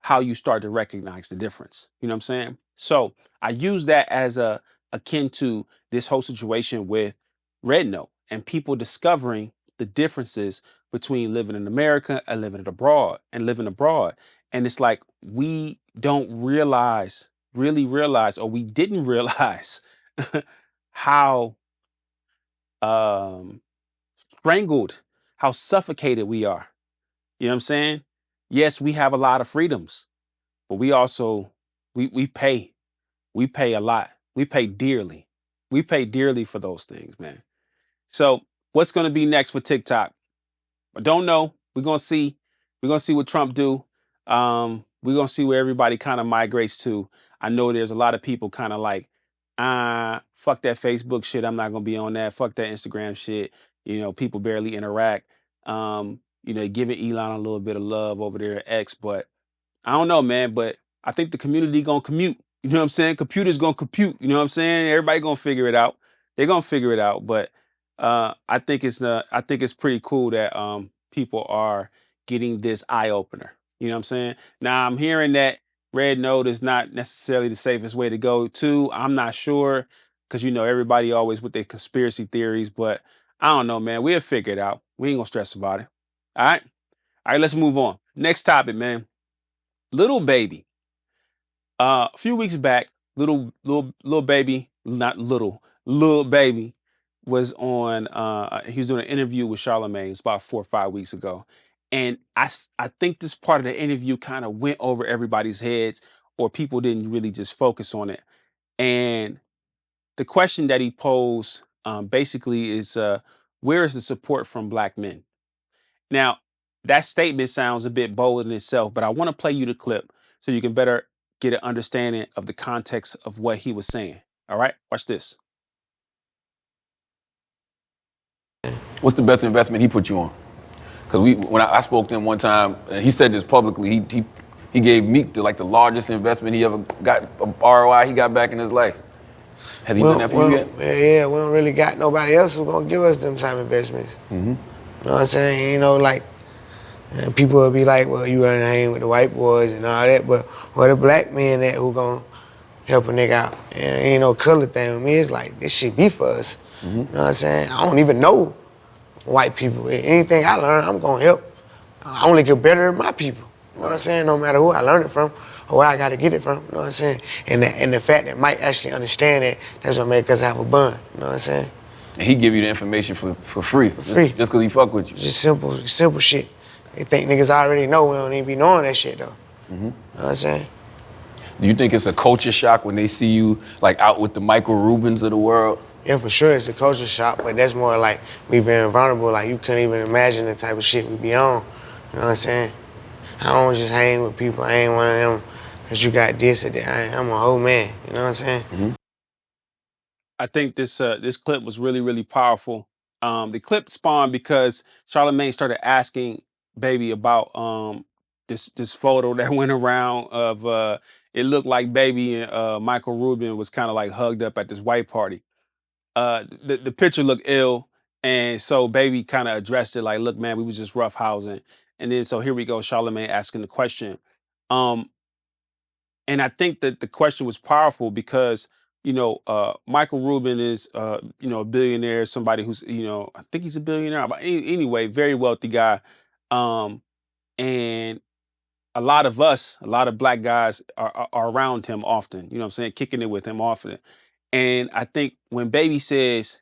how you start to recognize the difference. You know what I'm saying? So I use that as a akin to this whole situation with Rednote and people discovering the differences between living in America and living abroad. And it's like we don't really realize, or we didn't realize how um, strangled, how suffocated we are. You know what I'm saying? Yes, we have a lot of freedoms, but we also we pay. We pay a lot. We pay dearly. We pay dearly for those things, man. So what's gonna be next for TikTok? I don't know. We're gonna see. We're gonna see what Trump do. We're gonna see where everybody kind of migrates to. I know there's a lot of people kind of like, fuck that Facebook shit. I'm not gonna be on that. Fuck that Instagram shit. People barely interact. Giving Elon a little bit of love over there at X, but I don't know, man, but I think the community gonna commute. You know what I'm saying? Computers gonna compute. You know what I'm saying? Everybody gonna figure it out. They're gonna figure it out. But I think it's pretty cool that people are getting this eye opener. You know what I'm saying? Now I'm hearing that Rednote is not necessarily the safest way to go too. I'm not sure because everybody always with their conspiracy theories, but I don't know, man. We'll figure it out. We ain't gonna stress about it. All right. All right, let's move on. Next topic, man. Little baby. A few weeks back, little baby, not little baby was on. He was doing an interview with Charlamagne. It's about 4 or 5 weeks ago, and I think this part of the interview kind of went over everybody's heads, or people didn't really just focus on it. And the question that he posed, basically, is where is the support from Black men? Now, that statement sounds a bit bold in itself, but I want to play you the clip so you can better get an understanding of the context of what he was saying. All right, watch this. What's the best investment he put you on? Because when I spoke to him one time, and he said this publicly, he gave Meek the largest investment he ever got, ROI he got back in his life. Has he done that for you yet? Yeah, we don't really got nobody else who's gonna give us them type of investments. Mm-hmm. You know what I'm saying? And people will be like, well, you run hang with the white boys and all that, but where the black men at who gonna help a nigga out? And ain't no color thing with me. It's like, this shit be for us. Mm-hmm. You know what I'm saying? I don't even know white people. Anything I learn, I'm gonna help. I only get better than my people. You know what I'm saying? No matter who I learn it from or where I gotta get it from. You know what I'm saying? And the fact that Mike actually understand that, that's what make us have a bond. You know what I'm saying? And he give you the information for free. For free. Just because he fuck with you. Just simple shit. They think niggas already know. We don't even be knowing that shit, though. Mm-hmm. You know what I'm saying? Do you think it's a culture shock when they see you, out with the Michael Rubins of the world? Yeah, for sure, it's a culture shock, but that's more like me being vulnerable. Like, you couldn't even imagine the type of shit we be on. You know what I'm saying? I don't just hang with people. I ain't one of them, because you got this or that. I'm a whole man. You know what I'm saying? Mm-hmm. I think this clip was really, really powerful. The clip spawned because Charlamagne started asking Baby about this photo that went around of it looked like Baby and Michael Rubin was kind of like hugged up at this white party. The picture looked ill, and so Baby kind of addressed it like, look, man, we was just roughhousing. And then so here we go, Charlamagne asking the question. And I think that the question was powerful because, Michael Rubin is, a billionaire, somebody who's, I think he's a billionaire, but anyway, very wealthy guy. And a lot of black guys are around him often, you know what I'm saying, kicking it with him often. And I think when Baby says,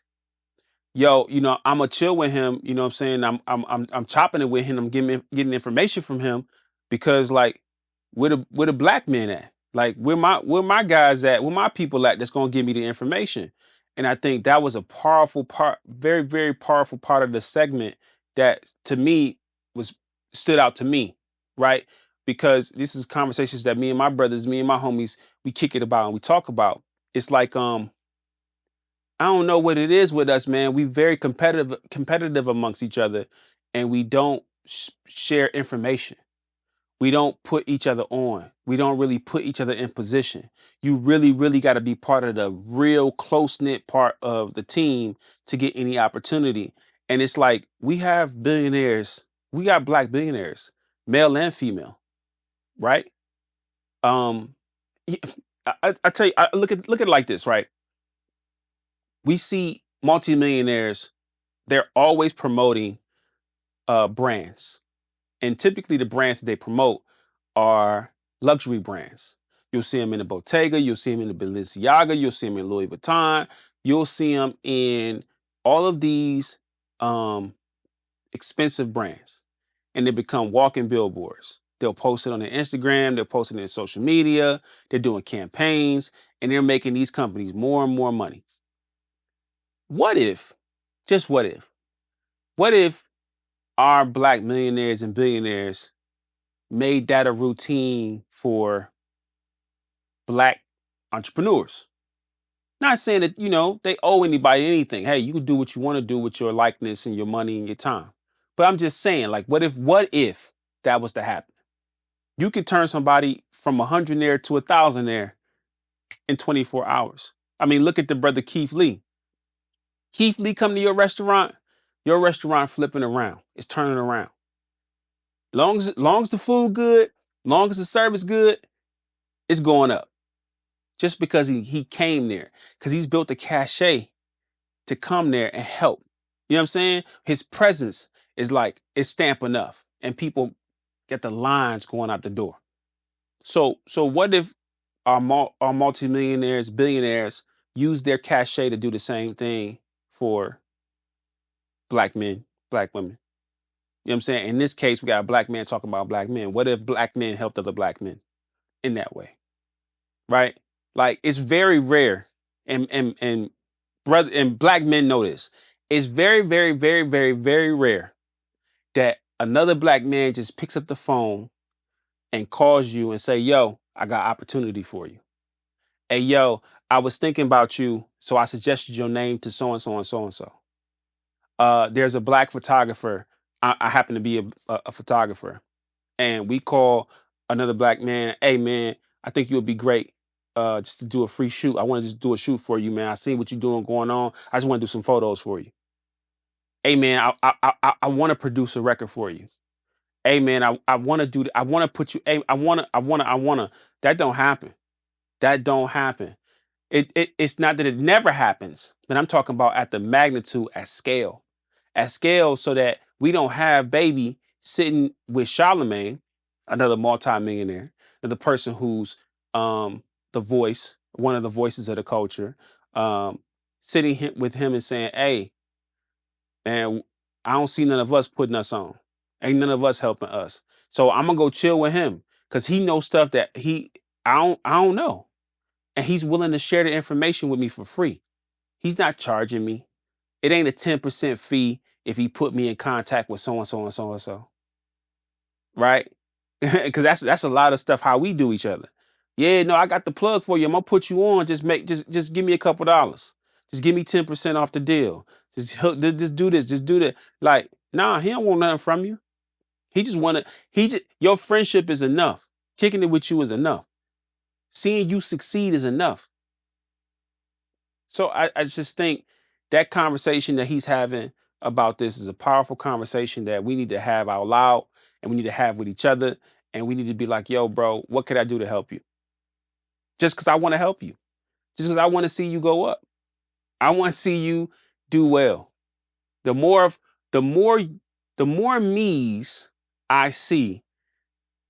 yo, I'm gonna chill with him, you know what I'm saying, I'm chopping it with him, I'm getting information from him, because like, where the black men at? Like, where my guys at? Where my people at that's gonna give me the information? And I think that was a powerful part, very, very powerful part of the segment that to me was stood out to me, right? Because this is conversations that me and my brothers, me and my homies, we kick it about and we talk about. It's like, I don't know what it is with us, man. We very competitive amongst each other, and we don't share information. We don't put each other on. We don't really put each other in position. You really, really got to be part of the real close-knit part of the team to get any opportunity. And it's like, we have billionaires. We got black billionaires, male and female, right? Um, I tell you, I look at it like this, right? We see multimillionaires, they're always promoting brands. And typically the brands that they promote are luxury brands. You'll see them in the Bottega, you'll see them in the Balenciaga, you'll see them in Louis Vuitton, you'll see them in all of these expensive brands. And they become walking billboards. They'll post it on their Instagram, they'll post it in their social media, they're doing campaigns, and they're making these companies more and more money. What if, just what if our black millionaires and billionaires made that a routine for black entrepreneurs? Not saying that, they owe anybody anything. Hey, you can do what you want to do with your likeness and your money and your time. But I'm just saying, like, what if that was to happen? You could turn somebody from a hundredaire to a thousandaire in 24 hours. I mean, look at the brother Keith Lee. Keith Lee come to your restaurant flipping around. It's turning around. Long as the food good, long as the service good, it's going up. Just because he came there, because he's built a cachet to come there and help. You know what I'm saying? His presence is like, it's stamp enough, and people get the lines going out the door. So what if our multimillionaires, billionaires use their cachet to do the same thing for black men, black women? You know what I'm saying? In this case, we got a black man talking about black men. What if black men helped other black men in that way? Right? Like, it's very rare, and brother and black men know this. It's very, very, very, very, very rare that another black man just picks up the phone and calls you and say, yo, I got opportunity for you. Hey, yo, I was thinking about you, so I suggested your name to so and so and so and so. There's a black photographer. I happen to be a photographer, and we call another black man. Hey, man, I think you would be great just to do a free shoot. I want to just do a shoot for you, man. I see what you're doing going on. I just want to do some photos for you. Hey, man, I want to produce a record for you. Hey, man, I want to do. I want to put you. Hey, I want to. That don't happen. That don't happen. It's not that it never happens, but I'm talking about at the magnitude, at scale, so that we don't have Baby sitting with Charlemagne, another multimillionaire, the person who's the voice, one of the voices of the culture, sitting with him and saying, hey, man, I don't see none of us putting us on. Ain't none of us helping us. So I'm gonna go chill with him because he knows stuff that I don't know. And he's willing to share the information with me for free. He's not charging me. It ain't a 10% fee if he put me in contact with so and so and so and so. Right? Because that's a lot of stuff how we do each other. Yeah, no, I got the plug for you. I'm gonna put you on. Just give me a couple dollars. Just give me 10% off the deal. Just do this. Just do that. Like, nah, he don't want nothing from you. He just your friendship is enough. Kicking it with you is enough. Seeing you succeed is enough. So I just think that conversation that he's having about this is a powerful conversation that we need to have out loud, and we need to have with each other. And we need to be like, yo, bro, what could I do to help you? Just because I want to help you. Just because I want to see you go up. I want to see you do well. The more me's I see,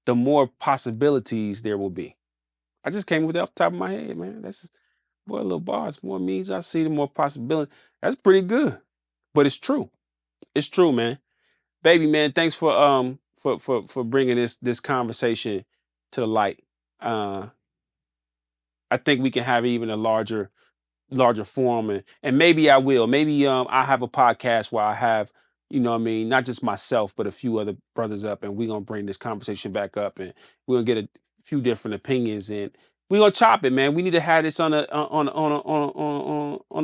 the more possibilities there will be. I just came with that off the top of my head, man. That's boy, little bars, more means I see, the more possibility. That's pretty good, but it's true. It's true, man. Baby, man, thanks for bringing this conversation to the light. Uh, I think we can have even a larger forum, and maybe I will. Maybe I have a podcast where I have, what I mean, not just myself, but a few other brothers up, and we're gonna bring this conversation back up, and we're gonna get a few different opinions, and we're gonna chop it, man. We need to have this on a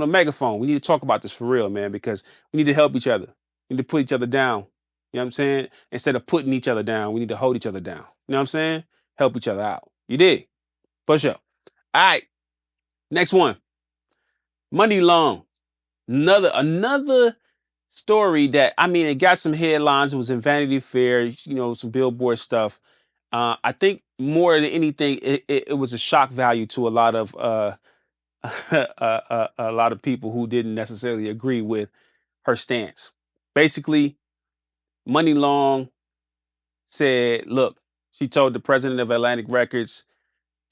megaphone. We need to talk about this for real, man, because we need to help each other. We need to put each other down. You know what I'm saying? Instead of putting each other down, we need to hold each other down. You know what I'm saying? Help each other out. You did. For sure. All right. Next one. Money Long. Another story that, I mean, it got some headlines. It was in Vanity Fair, some Billboard stuff. I think more than anything, it was a shock value to a lot of a lot of people who didn't necessarily agree with her stance. Basically, Money Long said, look, she told the president of Atlantic Records,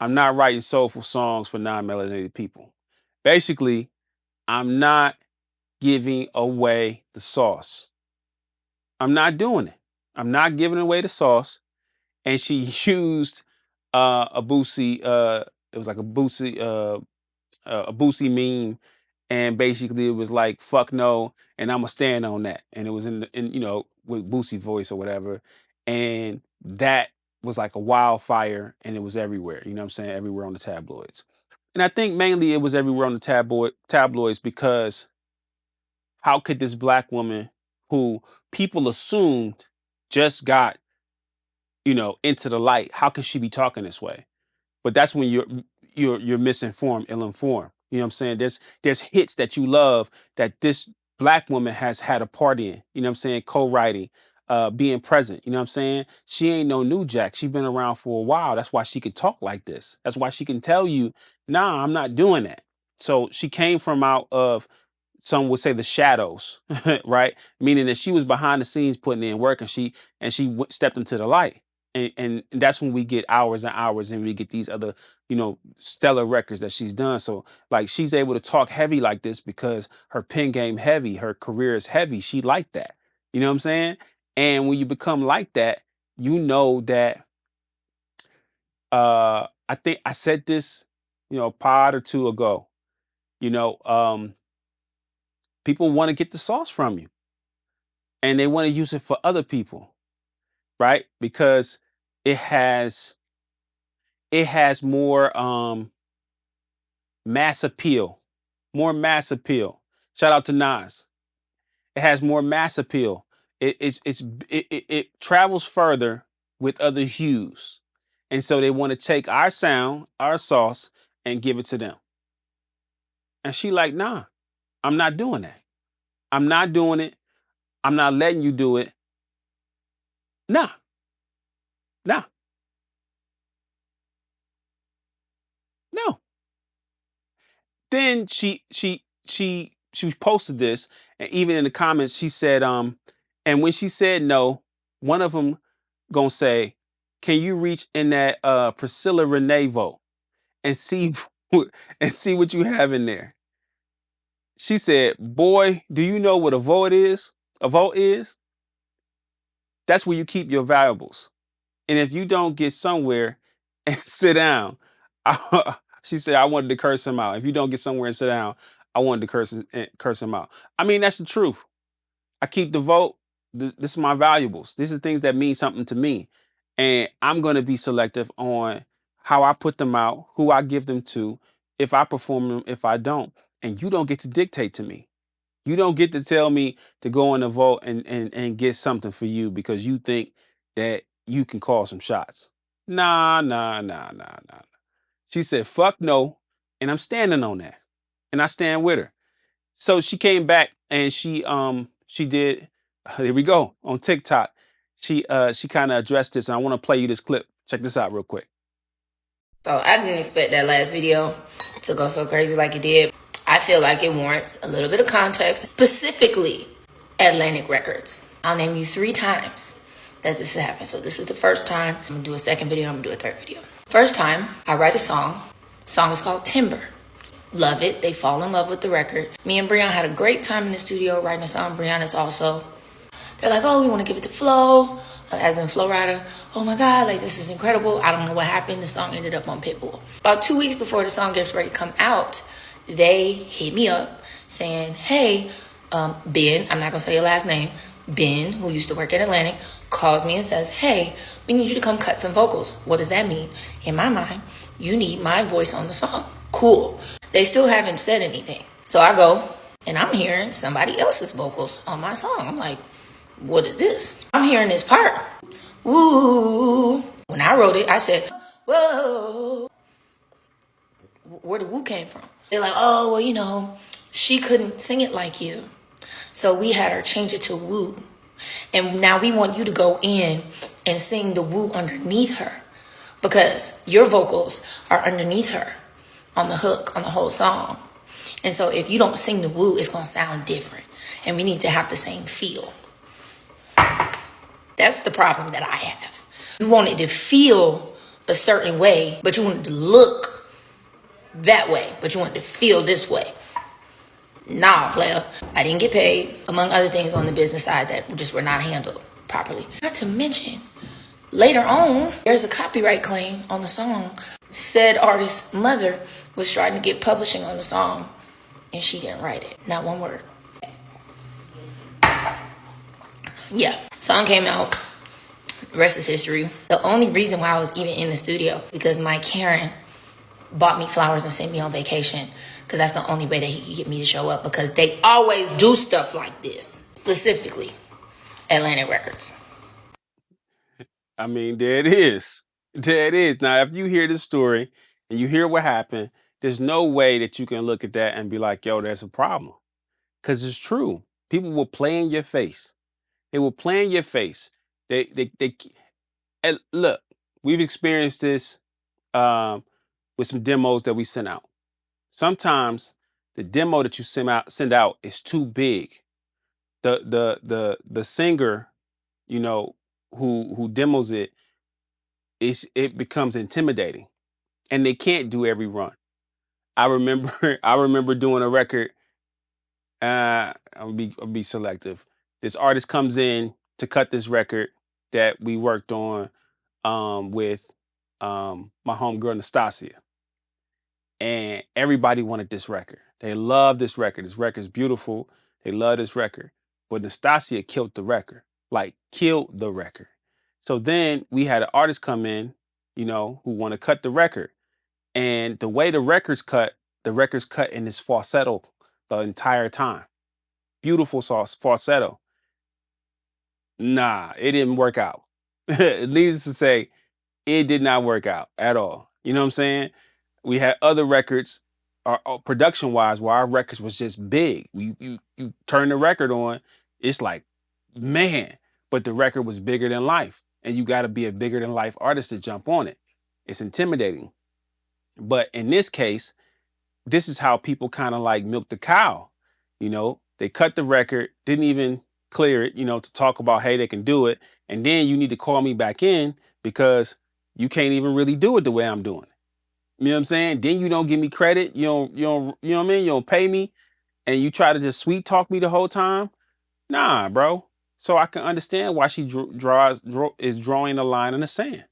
I'm not writing soulful songs for non-melanated people. Basically, I'm not giving away the sauce. I'm not doing it. I'm not giving away the sauce. And she used a Boosie, it was like a Boosie meme, and basically it was like fuck no, and I'ma stand on that. And it was in with Boosie voice or whatever. And that was like a wildfire, and it was everywhere. You know what I'm saying? Everywhere on the tabloids. And I think mainly it was everywhere on the tabloids because how could this black woman who people assumed just got, into the light, how could she be talking this way? But that's when you're misinformed, ill-informed. You know what I'm saying? There's hits that you love that this black woman has had a part in. You know what I'm saying? Co-writing, being present. You know what I'm saying? She ain't no new jack. She been around for a while. That's why she can talk like this. That's why she can tell you, nah, I'm not doing that. So she came from out of, some would say, the shadows, right? Meaning that she was behind the scenes putting in work, and she stepped into the light. And that's when we get hours and hours, and we get these other, stellar records that she's done. So like, she's able to talk heavy like this because her pen game heavy, her career is heavy. She like that. You know what I'm saying? And when you become like that, you know that, I think I said this, a pod or two ago, people want to get the sauce from you, and they want to use it for other people, right? Because it has more mass appeal, Shout out to Nas. It has more mass appeal. It travels further with other hues, and so they want to take our sound, our sauce, and give it to them. And she like, nah, I'm not doing that. I'm not doing it. I'm not letting you do it. Nah. No. Then she posted this, and even in the comments she said, and when she said no, one of them gonna say, can you reach in that Priscilla Renee vote and see what you have in there? She said, boy, do you know what a vote is? A vote is? That's where you keep your valuables. And if you don't get somewhere and sit down, she said, I wanted to curse him out. If you don't get somewhere and sit down, I wanted to curse him out. I mean, that's the truth. I keep the vote. This is my valuables. These are things that mean something to me. And I'm going to be selective on how I put them out, who I give them to, if I perform them, if I don't. And you don't get to dictate to me. You don't get to tell me to go in the vote and get something for you because you think that you can call some shots. Nah. She said, fuck no. And I'm standing on that. And I stand with her. So she came back and she did, here we go, on TikTok. She kind of addressed this, and I want to play you this clip. Check this out real quick. So I didn't expect that last video to go so crazy like it did. I feel like it warrants a little bit of context, specifically Atlantic Records. I'll name you 3 times that this happened. So this is the first time. I'm gonna do a second video, I'm gonna do a third video. First time, I write a song. Song is called Timber. Love it. They fall in love with the record. Me and Breon had a great time in the studio writing a song. Breon is also, they're like, oh, we want to give it to Flo, as in Flo Rida. Oh my God, like this is incredible. I don't know what happened. The song ended up on Pitbull. About 2 weeks before the song gets ready to come out, they hit me up saying, hey, Ben, I'm not gonna say your last name, Ben, who used to work at Atlantic, calls me and says, hey, we need you to come cut some vocals. What does that mean? In my mind, you need my voice on the song. Cool. They still haven't said anything. So I go and I'm hearing somebody else's vocals on my song. I'm like, what is this? I'm hearing this part. Woo. When I wrote it, I said, whoa. Where the woo came from? They're like, oh, well, you know, she couldn't sing it like you. So we had her change it to woo. And now we want you to go in and sing the woo underneath her, because your vocals are underneath her on the hook, on the whole song. And so if you don't sing the woo, it's going to sound different. And we need to have the same feel. That's the problem that I have. You want it to feel a certain way, but you want it to look that way, but you want it to feel this way. Nah, player. I didn't get paid, among other things on the business side that just were not handled properly. Not to mention, later on, there's a copyright claim on the song. Said artist's mother was trying to get publishing on the song, and she didn't write it. Not one word. Yeah, song came out. The rest is history. The only reason why I was even in the studio, because my Karen bought me flowers and sent me on vacation, because that's the only way that he could get me to show up, because they always do stuff like this, specifically Atlantic Records. I mean, there it is. There it is. Now, if you hear this story and you hear what happened, there's no way that you can look at that and be like, yo, there's a problem. Because it's true. People will play in your face. They will play in your face. And look, we've experienced this with some demos that we sent out. Sometimes the demo that you send out is too big. The singer, you know, who demos it, it becomes intimidating, and they can't do every run. I remember doing a record. I'll be selective. This artist comes in to cut this record that we worked on with my homegirl Nastasia, and everybody wanted this record. They love this record. This record's beautiful. They love this record, but Nastasia killed the record, like killed the record. So then we had an artist come in, you know, who want to cut the record, and the way the record's cut in this falsetto the entire time. Beautiful falsetto. Nah, it didn't work out. Needless to say, it did not work out at all. You know what I'm saying? We had other records, production-wise, where our records was just big. You turn the record on, it's like, man, but the record was bigger than life. And you got to be a bigger than life artist to jump on it. It's intimidating. But in this case, this is how people kind of like milk the cow. You know, they cut the record, didn't even clear it, you know, to talk about, hey, they can do it. And then you need to call me back in because you can't even really do it the way I'm doing it. You know what I'm saying? Then you don't give me credit. You know what I mean? You don't pay me, and you try to just sweet talk me the whole time. Nah, bro. So I can understand why she is drawing a line in the sand.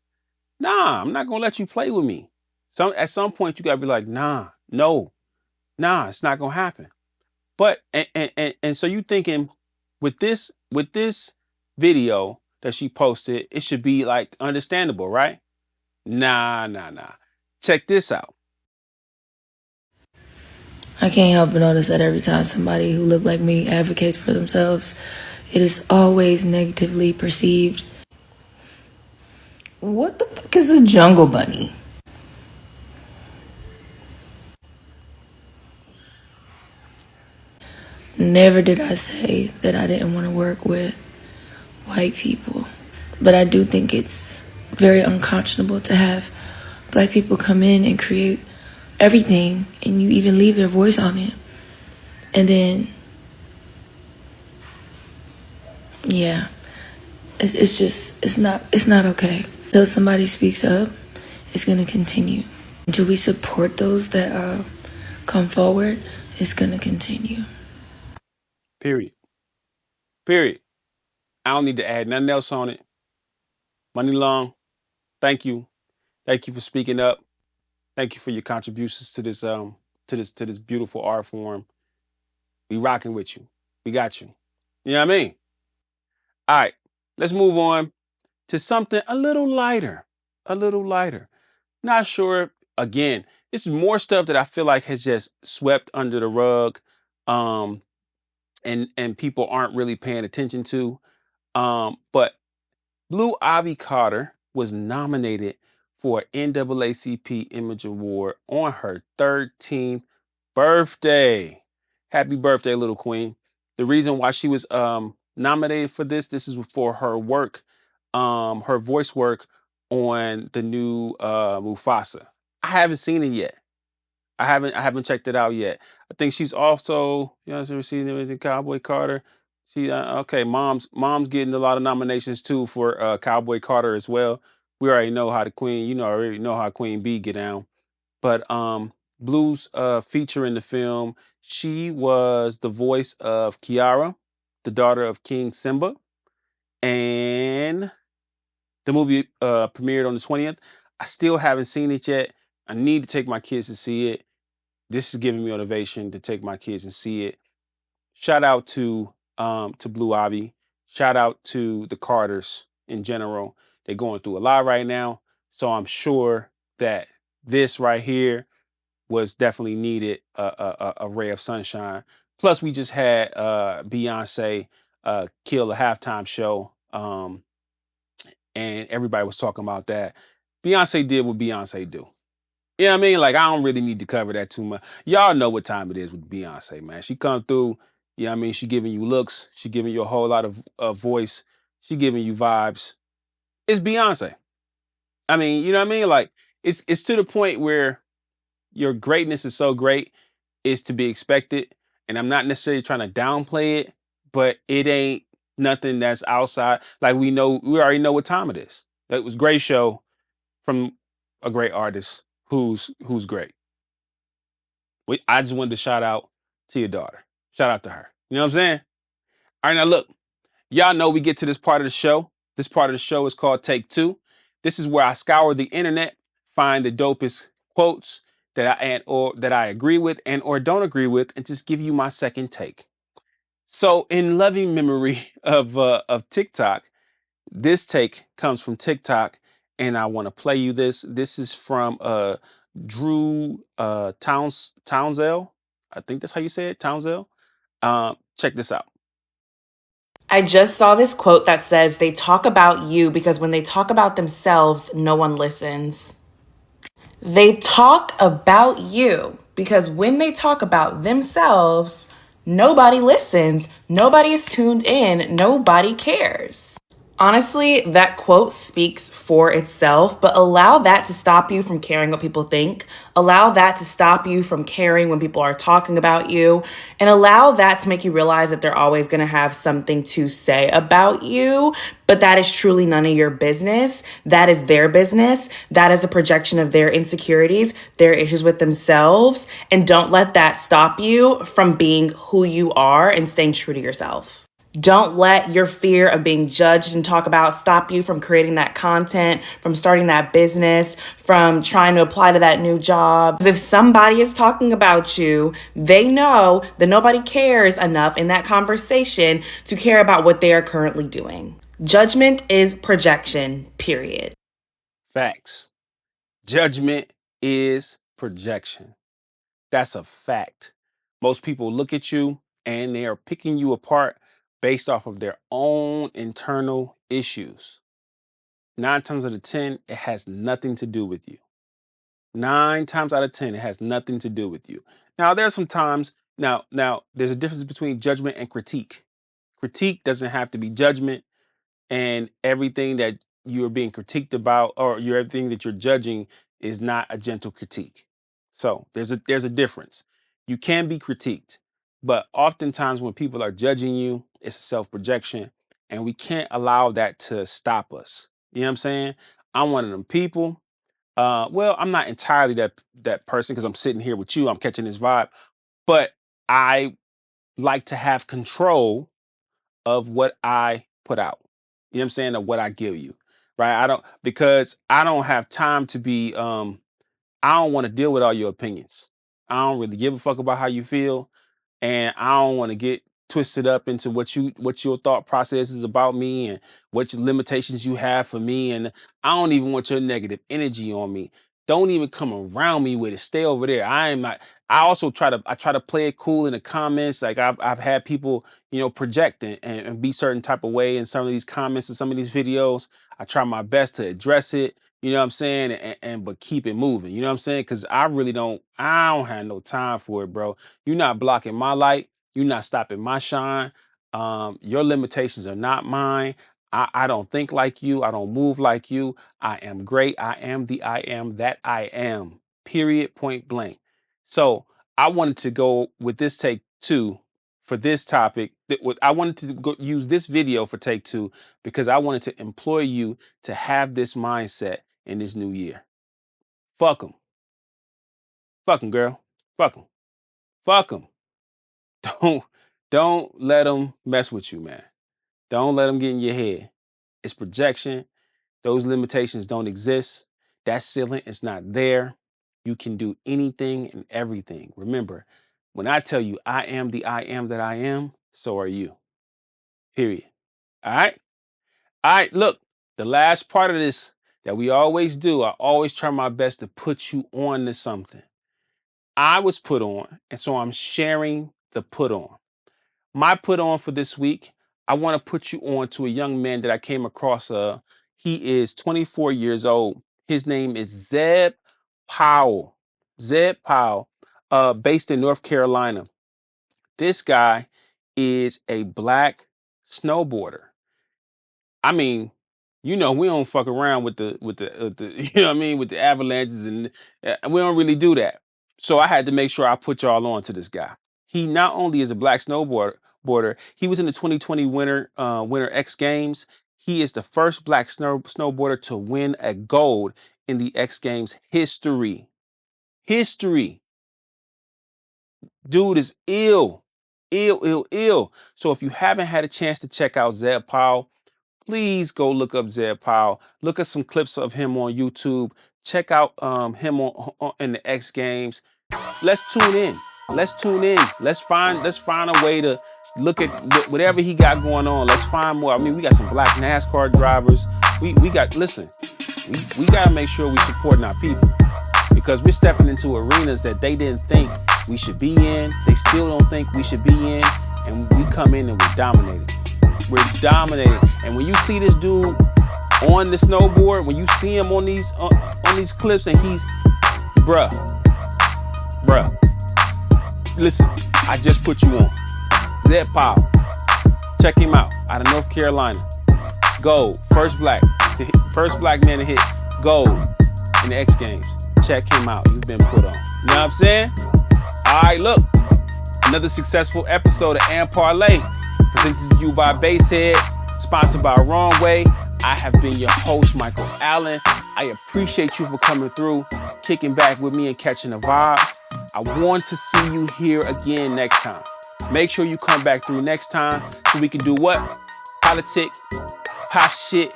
Nah, I'm not gonna let you play with me. At some point you gotta be like, nah, it's not gonna happen. But and so you thinking with this video that she posted, it should be like understandable, right? Nah. Check this out. I can't help but notice that every time somebody who look like me advocates for themselves, it is always negatively perceived. What the fuck is a jungle bunny? Never did I say that I didn't want to work with white people. But I do think it's very unconscionable to have black people come in and create everything and you even leave their voice on it. And then, yeah, it's not okay. Until somebody speaks up, it's gonna continue. Until we support those that come forward, it's gonna continue. Period. Period. I don't need to add nothing else on it. Money Long, thank you. Thank you for speaking up. Thank you for your contributions to this beautiful art form. We rocking with you. We got you. You know what I mean? All right. Let's move on to something a little lighter. A little lighter. Not sure. Again, it's more stuff that I feel like has just swept under the rug. And people aren't really paying attention to. But Blue Ivy Carter was nominated for an NAACP Image Award on her 13th birthday. Happy birthday, little queen. The reason why she was nominated for this is for her work, her voice work on the new Mufasa. I haven't seen it yet. I haven't checked it out yet. I think she's also, receiving anything Cowboy Carter. She okay, mom's getting a lot of nominations too for Cowboy Carter as well. We already know how the Queen, already know how Queen B get down. But Blue's feature in the film, she was the voice of Kiara, the daughter of King Simba, and the movie premiered on the 20th. I still haven't seen it yet. I need to take my kids to see it. This is giving me motivation to take my kids and see it. Shout out to Blue Ivy. Shout out to the Carters in general. They're going through a lot right now. So I'm sure that this right here was definitely needed, a ray of sunshine. Plus, we just had Beyonce kill the halftime show. And everybody was talking about that. Beyonce did what Beyonce do. You know what I mean? Like, I don't really need to cover that too much. Y'all know what time it is with Beyonce, man. She come through, you know what I mean? She giving you looks. She giving you a whole lot of voice. She giving you vibes. It's Beyonce. I mean, you know what I mean? Like, it's to the point where your greatness is so great, it's to be expected. And I'm not necessarily trying to downplay it, but it ain't nothing that's outside. Like, we already know what time it is. It was a great show from a great artist who's great. I just wanted to shout out to your daughter. Shout out to her. You know what I'm saying? All right, now look, y'all know we get to this part of the show. This part of the show is called Take Two. This is where I scour the internet, find the dopest quotes that I agree with and or don't agree with, and just give you my second take. So, in loving memory of TikTok, this take comes from TikTok, and I want to play you this. This is from Drew Townsell. I think that's how you say it, Townsell. Check this out. I just saw this quote that says, they talk about you because when they talk about themselves, no one listens. They talk about you because when they talk about themselves, nobody listens, nobody is tuned in, nobody cares. Honestly, that quote speaks for itself, but allow that to stop you from caring what people think. Allow that to stop you from caring when people are talking about you. And allow that to make you realize that they're always going to have something to say about you. But that is truly none of your business. That is their business. That is a projection of their insecurities, their issues with themselves. And don't let that stop you from being who you are and staying true to yourself. Don't let your fear of being judged and talked about stop you from creating that content, from starting that business, from trying to apply to that new job. If somebody is talking about you, they know that nobody cares enough in that conversation to care about what they are currently doing. Judgment is projection, period. Facts. Judgment is projection. That's a fact. Most people look at you and they are picking you apart based off of their own internal issues. 9 times out of 10, it has nothing to do with you. 9 times out of 10, it has nothing to do with you. Now, there's some times, now, there's a difference between judgment and critique. Critique doesn't have to be judgment, and everything that you're being critiqued about or everything that you're judging is not a gentle critique. So there's a difference. You can be critiqued, but oftentimes when people are judging you, it's a self-projection, And we can't allow that to stop us. You know what I'm saying? I'm one of them people. Well, I'm not entirely that person because I'm sitting here with you. I'm catching this vibe. But I like to have control of what I put out. You know what I'm saying? Of what I give you. Right? Because I don't have time to be I don't want to deal with all your opinions. I don't really give a fuck about how you feel. And I don't want to get twisted up into what your thought process is about me and what your limitations you have for me. And I don't even want your negative energy on me. Don't even come around me with it. Stay over there. I am not. I try to play it cool in the comments. Like I've had people, project and be certain type of way in some of these comments and some of these videos. I try my best to address it. You know what I'm saying? But keep it moving. You know what I'm saying? Because I don't have no time for it, bro. You're not blocking my light. You're not stopping my shine. Your limitations are not mine. I don't think like you. I don't move like you. I am great. I am the I am that I am. Period. Point blank. So I wanted to go with this take 2 for this topic. I wanted to use this video for take 2 because I wanted to employ you to have this mindset in this new year. Fuck them. Fuck them, girl. Fuck them. Fuck them. Don't let them mess with you, man. Don't let them get in your head. It's projection. Those limitations don't exist. That ceiling is not there. You can do anything and everything. Remember, when I tell you I am the I am that I am, so are you. Period. All right? All right, look, the last part of this that we always do, I always try my best to put you on to something. I was put on, and so I'm sharing the put on. My put on for this week, I want to put you on to a young man that I came across. He is 24 years old. His name is Zeb Powell. Zeb Powell, based in North Carolina. This guy is a black snowboarder. I mean, we don't fuck around with the with the avalanches, and we don't really do that. So I had to make sure I put y'all on to this guy. He not only is a black snowboarder, he was in the 2020 Winter X Games. He is the first black snowboarder to win a gold in the X Games history. Dude is ill. So if you haven't had a chance to check out Zeb Powell, please go look up Zeb Powell. Look at some clips of him on YouTube. Check out him in the X Games. Let's tune in. Let's find a way to look at whatever he got going on. Let's find more. I mean, we got some black NASCAR drivers. We got to make sure we supporting our people, because we're stepping into arenas that they didn't think we should be in. They still don't think we should be in, and we come in and we're dominating. We're dominating. And when you see this dude on the snowboard, when you see him on these clips, and he's bruh. Listen, I just put you on. Zeb Powell. Check him out of North Carolina. Gold. First black man to hit gold in the X Games. Check him out. You've been put on. You know what I'm saying? All right, look. Another successful episode of AndParlay, presented to you by Basehead, sponsored by Wrong Way. I have been your host, Michael Allen. I appreciate you for coming through, kicking back with me and catching a vibe. I want to see you here again next time. Make sure you come back through next time so we can do what? Politic, pop shit,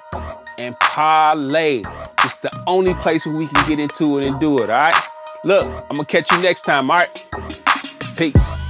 and parlay. It's the only place where we can get into it and do it, all right? Look, I'm going to catch you next time, all right? Peace.